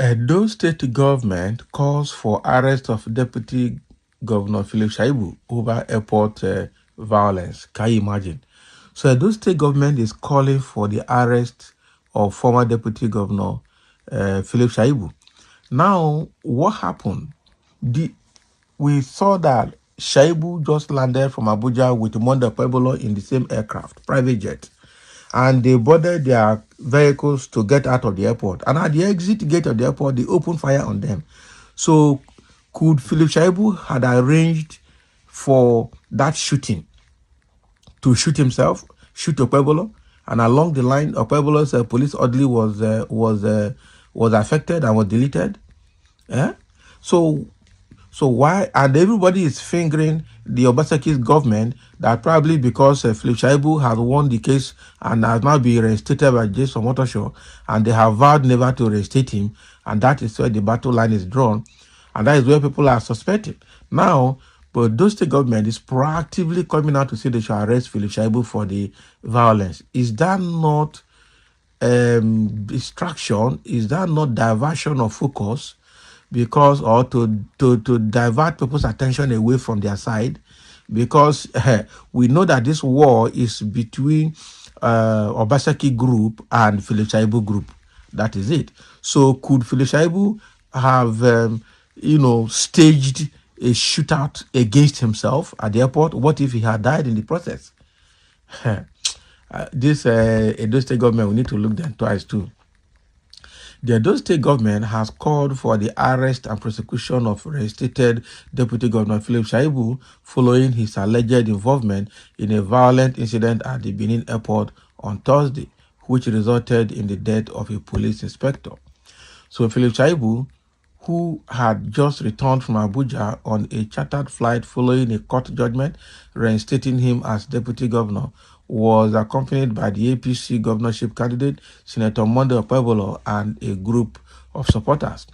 Edo state government calls for arrest of Deputy Governor Philip Shaibu over airport violence. Can you imagine? So Edo state government is calling for the arrest of former Deputy Governor Philip Shaibu. Now, what happened? We saw that Shaibu just landed from Abuja with Monday Pueblo in the same aircraft, private jet. And they boarded their vehicles to get out of the airport. And at the exit gate of the airport, they opened fire on them. So could Philip Shaibu had arranged for that shooting to shoot himself, shoot Pueblo, and along the line, Pueblo's police orderly was affected and was deleted. Yeah? So why, and everybody is fingering the Obaseki's government that probably because Philip Shaibu has won the case and has now been reinstated by Jason Motoshaw, and they have vowed never to reinstate him, and that is where the battle line is drawn, and that is where people are suspected. Now, but those state government is proactively coming out to say they should arrest Philip Shaibu for the violence. Is that not distraction? Is that not diversion of focus? Because or to divert people's attention away from their side, because we know that this war is between Obaseki group and Philip Shaibu group. That is it. So could Philip Shaibu have staged a shootout against himself at the airport? What if he had died in the process? This Edo State government, we need to look them twice too. The Edo State government has called for the arrest and prosecution of reinstated Deputy Governor Philip Shaibu following his alleged involvement in a violent incident at the Benin airport on Thursday, which resulted in the death of a police inspector. So Philip Shaibu, who had just returned from Abuja on a chartered flight following a court judgment reinstating him as deputy governor, was accompanied by the APC governorship candidate, Senator Monday Pueblo, and a group of supporters.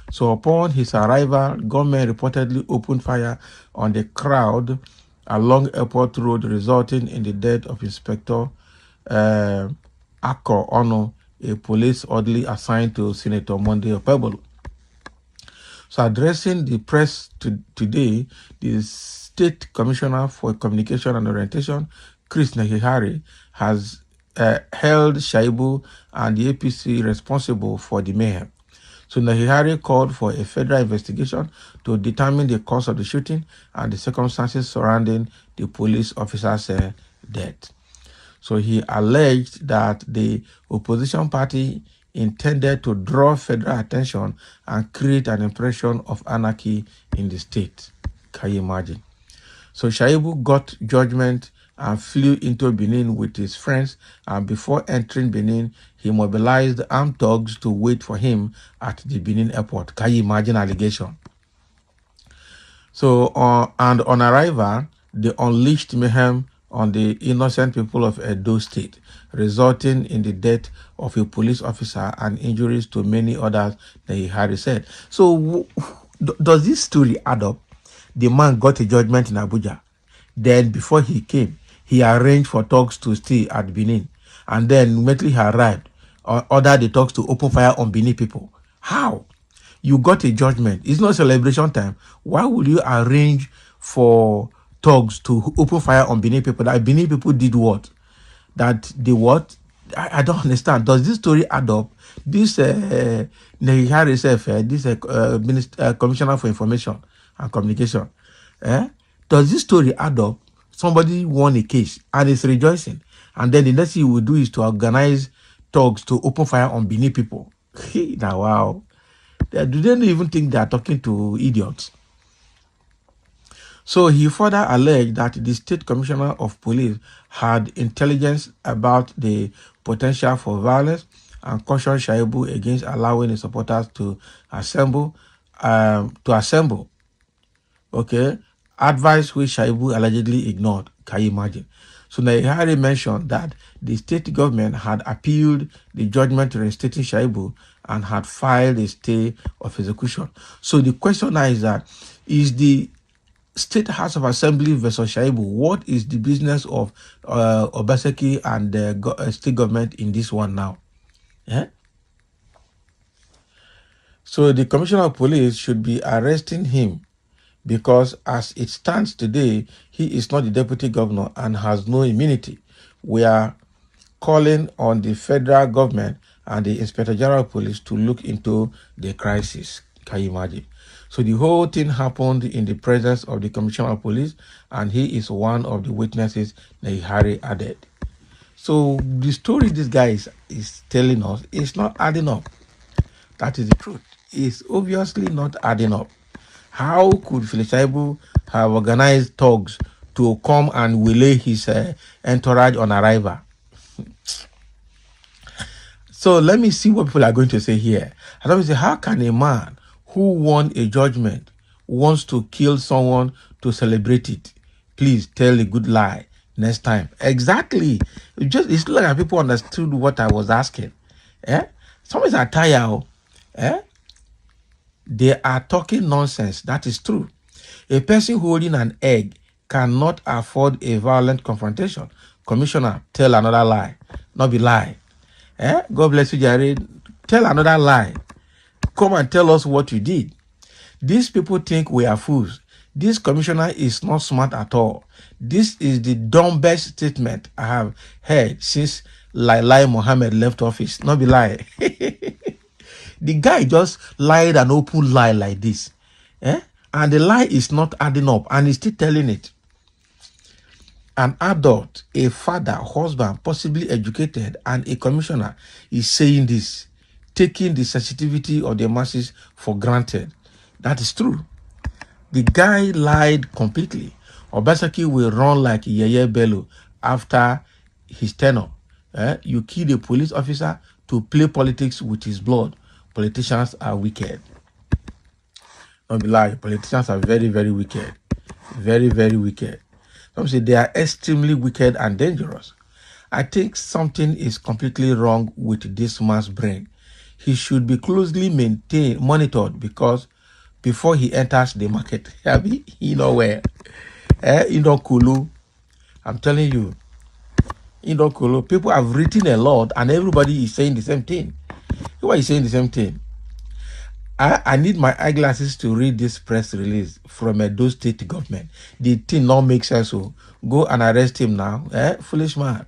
So upon his arrival, government reportedly opened fire on the crowd along Airport Road, resulting in the death of Inspector Ako Ono, a police orderly assigned to Senator Monday Pueblo. So addressing the press today, the State Commissioner for Communication and Orientation, Chris Nehihari, has held Shaibu and the APC responsible for the mayhem. So Nehihari called for a federal investigation to determine the cause of the shooting and the circumstances surrounding the police officer's death. So he alleged that the opposition party intended to draw federal attention and create an impression of anarchy in the state. Can you imagine? So Shaibu got judgment and flew into Benin with his friends, and before entering Benin, he mobilized armed thugs to wait for him at the Benin airport. Can you imagine allegation? So, and on arrival, they unleashed mayhem on the innocent people of Edo State, resulting in the death of a police officer and injuries to many others, Nehihari said. So, does this story add up? The man got a judgment in Abuja. Then, before he came, he arranged for thugs to stay at Benin. And then, immediately he arrived, ordered the thugs to open fire on Benin people. How? You got a judgment. It's not celebration time. Why would you arrange for thugs to open fire on Benin people? That Benin people did what? That they what? I don't understand. Does this story add up? This Nehihari self, this Commissioner for Information and Communication, does this story add up? Somebody won a case and is rejoicing, and then the next thing you will do is to organize thugs to open fire on Benin people. Now, wow. Do they even think they are talking to idiots? So he further alleged that the State Commissioner of Police had intelligence about the potential for violence and cautioned Shaibu against allowing his supporters to assemble. Okay, advice which Shaibu allegedly ignored. Can you imagine? So Nehihari mentioned that the state government had appealed the judgment reinstating Shaibu and had filed a stay of execution. So the question now is that, is the State House of Assembly versus Shaibu, what is the business of Obaseki and the state government in this one now? Yeah? So the commissioner of police should be arresting him because as it stands today, he is not the deputy governor and has no immunity. We are calling on the federal government and the Inspector General of Police to look into the crisis. Can you imagine? So the whole thing happened in the presence of the Commissioner of Police, and he is one of the witnesses that Harry added. So the story this guy is telling us is not adding up. That is the truth. It's obviously not adding up. How could Shaibu have organized thugs to come and waylay his entourage on arrival? So let me see what people are going to say here. And let me say, how can a man who won a judgment wants to kill someone to celebrate it? Please tell a good lie next time. Exactly. It's like people understood what I was asking. Some is tired. They are talking nonsense. That is true. A person holding an egg cannot afford a violent confrontation. Commissioner, tell another lie. Not be lie. God bless you, Jared. Tell another lie. Come and tell us what you did. These people think we are fools. This commissioner is not smart at all. This is the dumbest statement I have heard since Lai Mohammed left office. Not be lie. The guy just lied an open lie like this. And the lie is not adding up, and he's still telling it. An adult, a father, husband, possibly educated, and a commissioner is saying this, taking the sensitivity of the masses for granted. That is true. The guy lied completely. Obaseki will run like Ķ1 ż Bello after his tenure. You kill a police officer to play politics with his blood. Politicians are wicked. Don't be lying. Politicians are very, very wicked. Very, very wicked. Some say they are extremely wicked and dangerous. I think something is completely wrong with this man's brain. He should be closely monitored because before he enters the market, you know where, you know Kulu. I'm telling you, you know Kulu. People have written a lot, and everybody is saying the same thing. Why is saying the same thing? I need my eyeglasses to read this press release from Edo State government. The thing not makes sense. So go and arrest him now. Foolish man.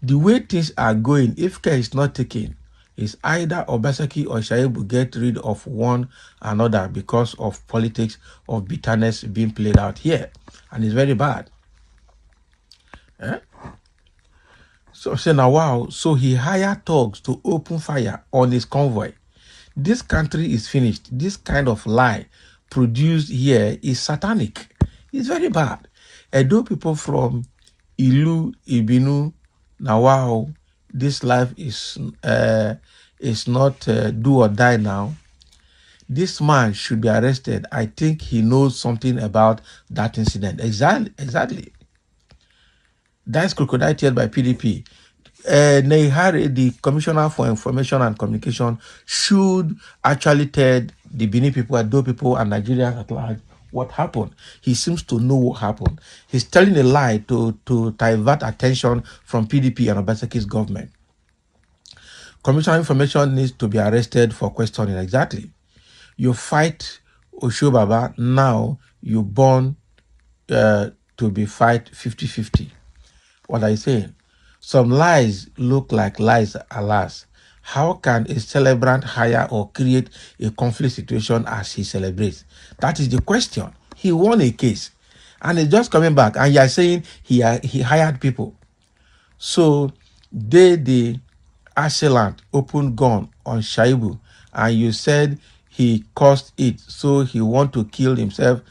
The way things are going, if care is not taken, is either Obaseki or Shaibu get rid of one another because of politics of bitterness being played out here. And it's very bad. So say now, wow, so he hired thugs to open fire on his convoy. This country is finished. This kind of lie produced here is satanic. It's very bad. Edo people from Ilu, Ibinu, now wow, this life is not do or die now. This man should be arrested. I think he knows something about that incident. Exactly. That's crocodile teared by PDP. Neihari, the Commissioner for Information and Communication, should actually tell the Benin people, Edo people, and Nigerians at large what happened. He seems to know what happened. He's telling a lie to divert attention from PDP and Obaseki's government. Commissioner of Information needs to be arrested for questioning. Exactly. You fight Oshobaba, now you born to be fight 50-50. What are you saying? Some lies look like lies, alas. How can a celebrant hire or create a conflict situation as he celebrates? That is the question. He won a case and he's just coming back and you are saying he hired people. So the assailant opened gun on Shaibu and you said he caused it, so he want to kill himself.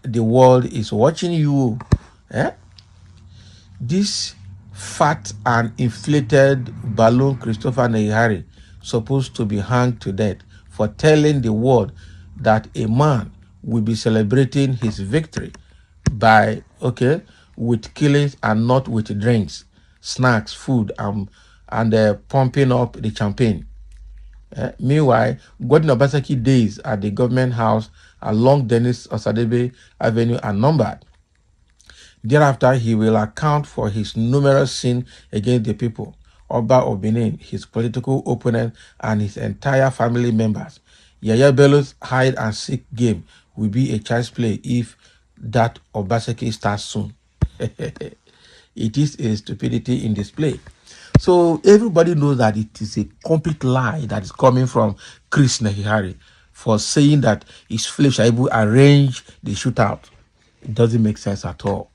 The world is watching you. This fat and inflated balloon Christopher Neihari supposed to be hanged to death for telling the world that a man will be celebrating his victory by with killings and not with drinks, snacks, food, and pumping up the champagne. Meanwhile, Godwin Obaseki days at the government house along Dennis Osadebe Avenue are numbered. Thereafter, he will account for his numerous sins against the people, Oba of Benin, his political opponent, and his entire family members. Yaya Bello's hide and seek game will be a child's play if that Obaseki starts soon. It is a stupidity in display. So everybody knows that it is a complete lie that is coming from Chris Nehihari for saying that his Philip Shaibu arranged the shootout. It doesn't make sense at all.